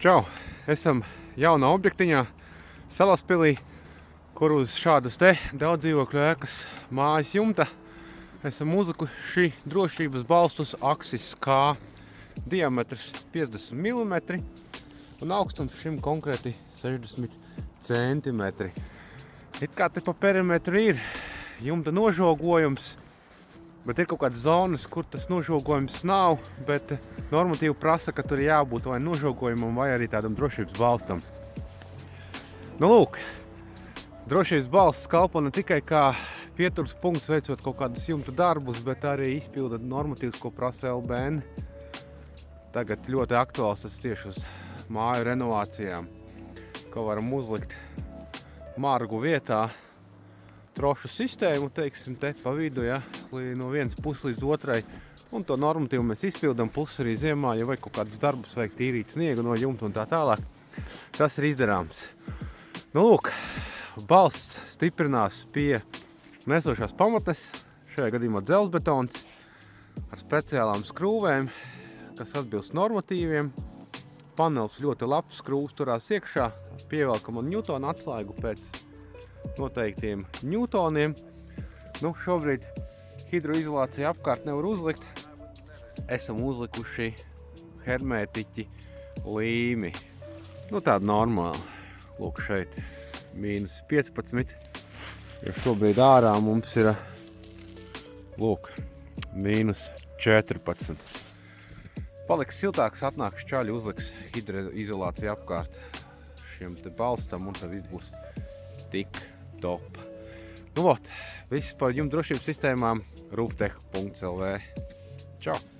Čau! Esam jaunā objektiņā Salaspilī, kur uz šādas te daudz dzīvokļu ēkas mājas jumta esam uzlikuši drošības balstus Axis K. Diametrs 50 mm un augstums šim konkrēti 60 cm. It kā te pa perimetru ir jumta nožogojums, bet ir kaut kādas zonas, kur tas nožogojums nav, bet normatīvi prasa, ka tur ir jābūt vai nožogojumam, vai arī tādam drošības balstam. Nu lūk, drošības balsts kalpo ne tikai kā pieturas punkts veicot kaut kādus jumta darbus, bet arī izpilda normatīvus, ko prasa LBN. Tagad ļoti aktuāls tas tieši uz māju renovācijām, ko varam uzlikt margu vietā trošu sistēmu, teiksim, te pa vidu, ja, no vienas puses līdz otrai. Un to normatīvu mēs izpildam, plus arī ziemā, ja vajag kaut kādus darbus vajag tīrīt sniegu no jumta un tā tālāk. Tas ir izdarāms. Nu lūk, balsts stiprinās pie nesošās pamatnes, šajā gadījumā dzelzbetons, ar speciālām skrūvēm, kas atbilst normatīviem. Panelis ļoti labs, skrūvs turās iekšā, pievelkam un ņūtona atslēgu pēc noteiktiem ņūtoniem. Nu, šobrīd hidroizolācija apkārt nevar uzlikt. Esam uzlikuši hermētiķi līmi. Nu, tāda normāla. Lūk, šeit -15. Jo šobrīd ārā mums ir, lūk, -14. Paliks siltāks, atnāks čaļi, uzliks hidroizolāciju apkārt šiem te balstam, un tad viss būs tik top. Nu, vot, viss par jumta drošības sistēmām rooftech.lv. Čau!